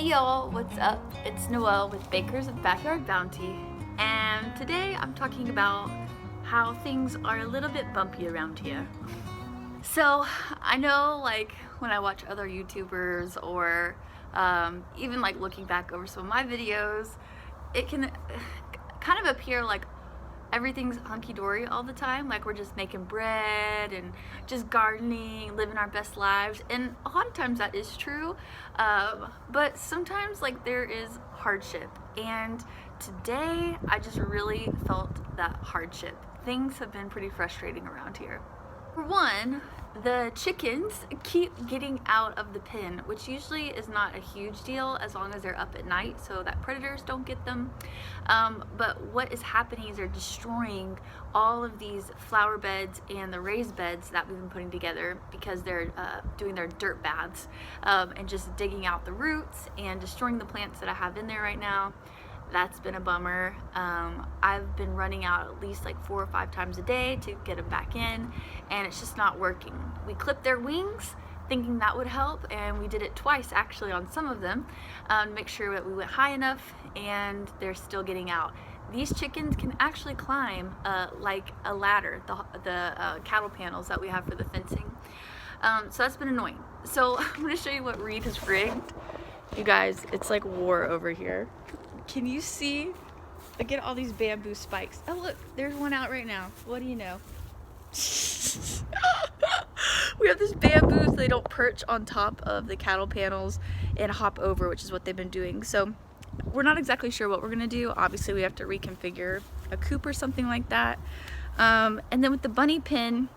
Hey y'all, what's up? It's Noelle with Bakers of Backyard Bounty, and today I'm talking about how things are a little bit bumpy around here. So I know, like, when I watch other YouTubers or even like looking back over some of my videos, it can kind of appear like everything's hunky-dory all the time, like we're just making bread and just gardening, living our best lives, and a lot of times that is true, but sometimes like there is hardship, and today I just really felt that hardship. Things have been pretty frustrating around here. For one, the chickens keep getting out of the pen, which usually is not a huge deal as long as they're up at night so that predators don't get them. But what is happening is they're destroying all of these flower beds and the raised beds that we've been putting together because they're doing their dirt baths and just digging out the roots and destroying the plants that I have in there right now. That's been a bummer. I've been running out at least like 4 or 5 times a day to get them back in, and it's just not working. We clipped their wings thinking that would help, and we did it twice actually on some of them to make sure that we went high enough, and they're still getting out. These chickens can actually climb like a ladder, the cattle panels that we have for the fencing. So that's been annoying. So I'm gonna show you what Reed has rigged. You guys, it's like war over here. Can you see? Look at all these bamboo spikes. Oh look, there's one out right now. What do you know? We have this bamboo so they don't perch on top of the cattle panels and hop over, which is what they've been doing. So we're not exactly sure what we're gonna do. Obviously we have to reconfigure a coop or something like that. And then with the bunny pen,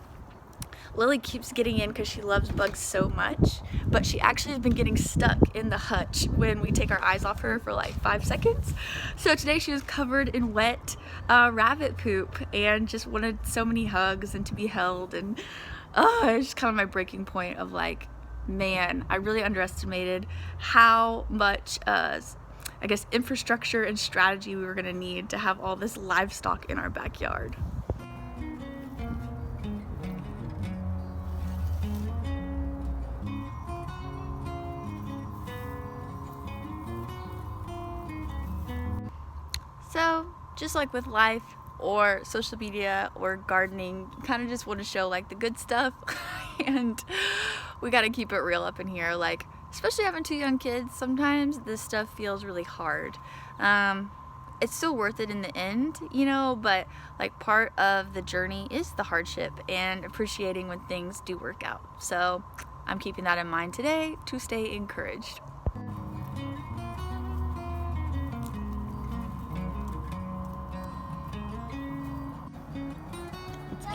Lily keeps getting in because she loves bugs so much, but she actually has been getting stuck in the hutch when we take our eyes off her for like 5 seconds. So today she was covered in wet rabbit poop and just wanted so many hugs and to be held, and it's just kind of my breaking point of like, man, I really underestimated how much I guess infrastructure and strategy we were gonna need to have all this livestock in our backyard. So just like with life or social media or gardening, you kind of just want to show like the good stuff and we got to keep it real up in here. Like, especially having 2 young kids, sometimes this stuff feels really hard. It's still worth it in the end, you know, but like part of the journey is the hardship and appreciating when things do work out. So I'm keeping that in mind today to stay encouraged.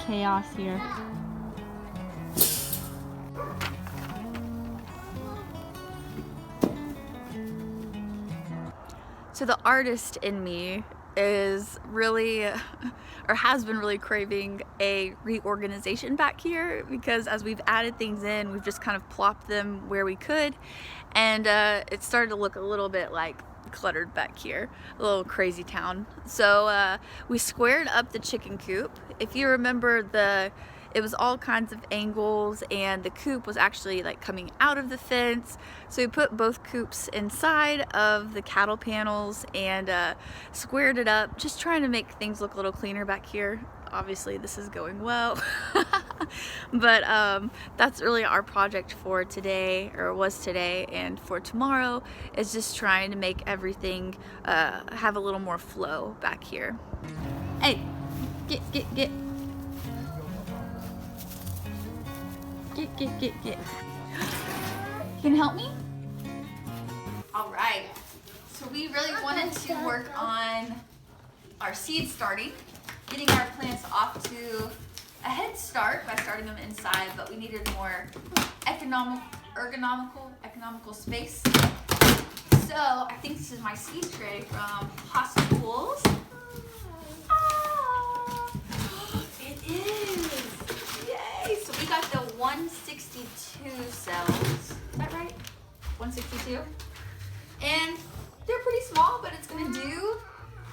Chaos here. So the artist in me is really, or has been really craving a reorganization back here, because as we've added things in, we've just kind of plopped them where we could, and it started to look a little bit like cluttered back here, a little crazy town. So we squared up the chicken coop. If you remember, it was all kinds of angles and the coop was actually like coming out of the fence. So we put both coops inside of the cattle panels and squared it up, just trying to make things look a little cleaner back here. Obviously this is going well. But that's really our project for today, or was today, and for tomorrow is just trying to make everything have a little more flow back here. Hey, get. Get. Can you help me? All right. So we really wanted to work on our seed starting, getting our plants off to a head start by starting them inside, but we needed more economical space. So I think this is my seed tray from Hospitals. It is. Yay! So we got the 162 cells. Is that right? 162. And they're pretty small, but it's gonna do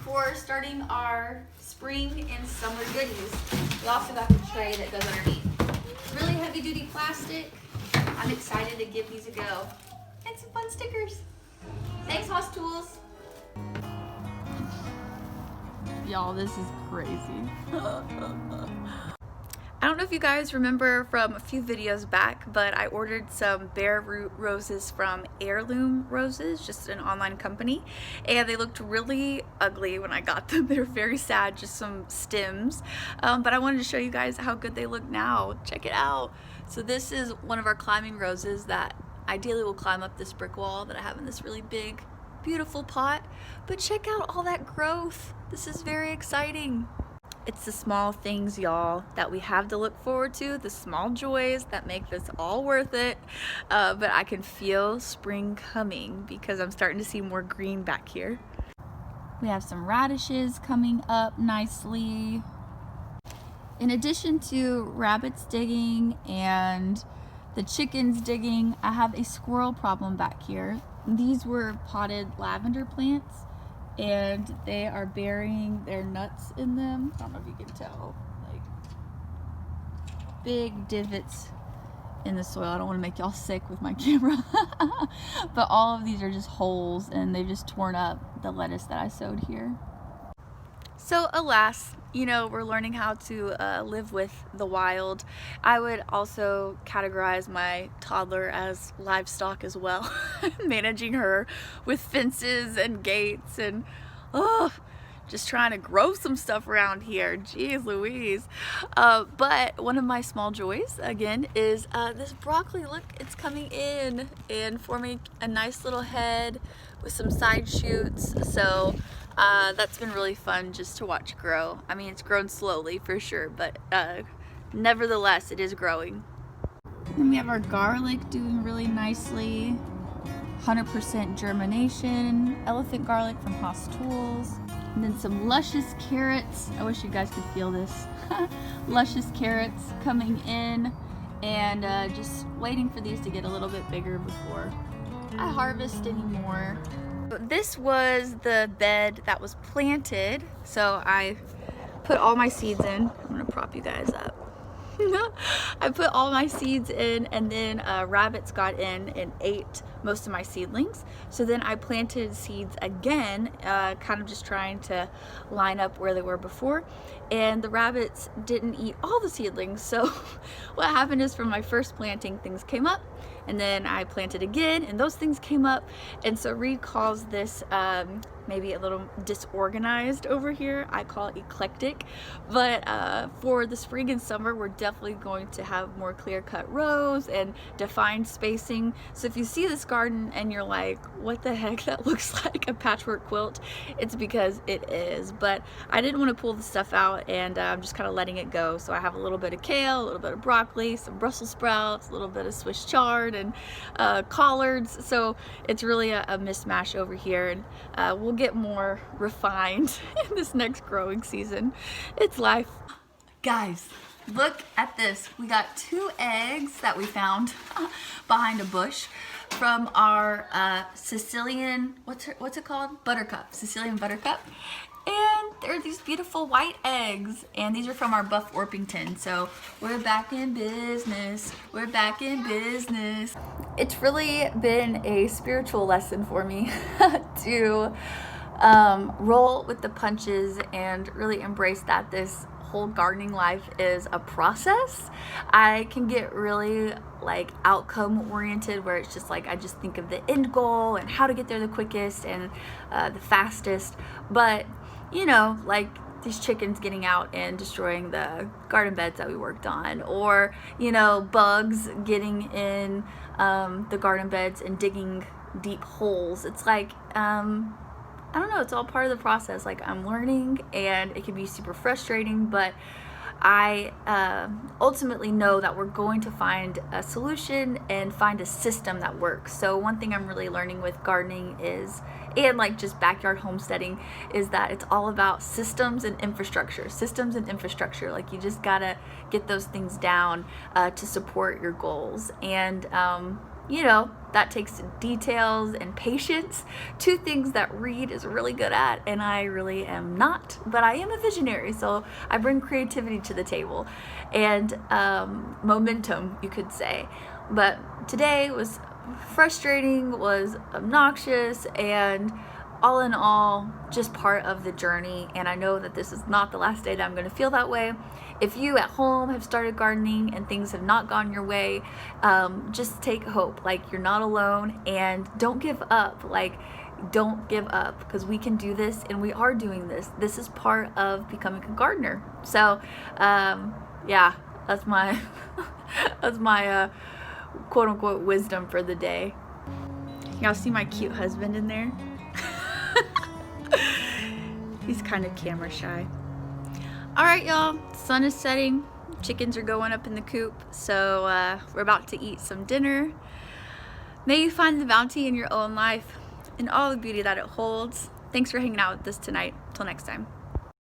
for starting our spring and summer goodies. We also got the tray that goes underneath. Really heavy duty plastic. I'm excited to give these a go. And some fun stickers. Thanks, Hoss Tools. Y'all, this is crazy. I don't know if you guys remember from a few videos back, but I ordered some bare root roses from Heirloom Roses, just an online company, and they looked really ugly when I got them. They were very sad, just some stems, but I wanted to show you guys how good they look now. Check it out. So this is one of our climbing roses that ideally will climb up this brick wall that I have in this really big, beautiful pot, but check out all that growth. This is very exciting. It's the small things, y'all, that we have to look forward to, the small joys that make this all worth it. But I can feel spring coming because I'm starting to see more green back here. We have some radishes coming up nicely. In addition to rabbits digging and the chickens digging, I have a squirrel problem back here. These were potted lavender plants, and they are burying their nuts in them. I don't know if you can tell, like big divots in the soil. I don't want to make y'all sick with my camera. But all of these are just holes, and they've just torn up the lettuce that I sowed here. So alas, you know, we're learning how to live with the wild. I would also categorize my toddler as livestock as well. Managing her with fences and gates and just trying to grow some stuff around here. Jeez Louise. But one of my small joys, again, is this broccoli. Look, it's coming in and forming a nice little head with some side shoots. So that's been really fun just to watch grow. I mean, it's grown slowly for sure, but nevertheless, it is growing. Then we have our garlic doing really nicely. 100% germination, elephant garlic from Hoss Tools. And then some luscious carrots. I wish you guys could feel this. Luscious carrots coming in, and just waiting for these to get a little bit bigger before I harvest anymore. This was the bed that was planted, so I put all my seeds in. I'm gonna prop you guys up. I put all my seeds in, and then rabbits got in and ate most of my seedlings. So then I planted seeds again, kind of just trying to line up where they were before, and the rabbits didn't eat all the seedlings. So what happened is, from my first planting, things came up, and then I planted again and those things came up. And so Reed calls this maybe a little disorganized over here. I call it eclectic. But for the spring and summer, we're definitely going to have more clear-cut rows and defined spacing. So if you see this garden and you're like, what the heck, that looks like a patchwork quilt, it's because it is. But I didn't want to pull the stuff out, and I'm just kind of letting it go. So I have a little bit of kale, a little bit of broccoli, some Brussels sprouts, a little bit of Swiss chard, and collards. So it's really a mismatch over here, and we'll get more refined in this next growing season. It's life. Guys, look at this. We got 2 eggs that we found behind a bush from our Sicilian, what's it called? Buttercup, Sicilian buttercup. And they're these beautiful white eggs, and these are from our Buff Orpington. So we're back in business. We're back in business. It's really been a spiritual lesson for me to roll with the punches and really embrace that this whole gardening life is a process. I can get really like outcome oriented, where it's just like I just think of the end goal and how to get there the quickest and the fastest. But you know, like these chickens getting out and destroying the garden beds that we worked on, or you know, bugs getting in the garden beds and digging deep holes. It's like I don't know, it's all part of the process. Like, I'm learning, and it can be super frustrating, but I ultimately know that we're going to find a solution and find a system that works. So one thing I'm really learning with gardening is, and like just backyard homesteading, is that it's all about systems and infrastructure. Systems and infrastructure. Like, you just gotta get those things down to support your goals. And you know, that takes details and patience, 2 things that Reed is really good at and I really am not, but I am a visionary, so I bring creativity to the table and momentum, you could say. But today was frustrating, was obnoxious, and all in all, just part of the journey. And I know that this is not the last day that I'm going to feel that way. If you at home have started gardening and things have not gone your way, just take hope. Like, you're not alone, and don't give up. Like, don't give up, because we can do this, and we are doing this. This is part of becoming a gardener. So yeah, that's my that's my quote-unquote wisdom for the day. Y'all see my cute husband in there? He's kind of camera shy. Alright, y'all, sun is setting, chickens are going up in the coop, so we're about to eat some dinner. May you find the bounty in your own life and all the beauty that it holds. Thanks for hanging out with us tonight. Till next time.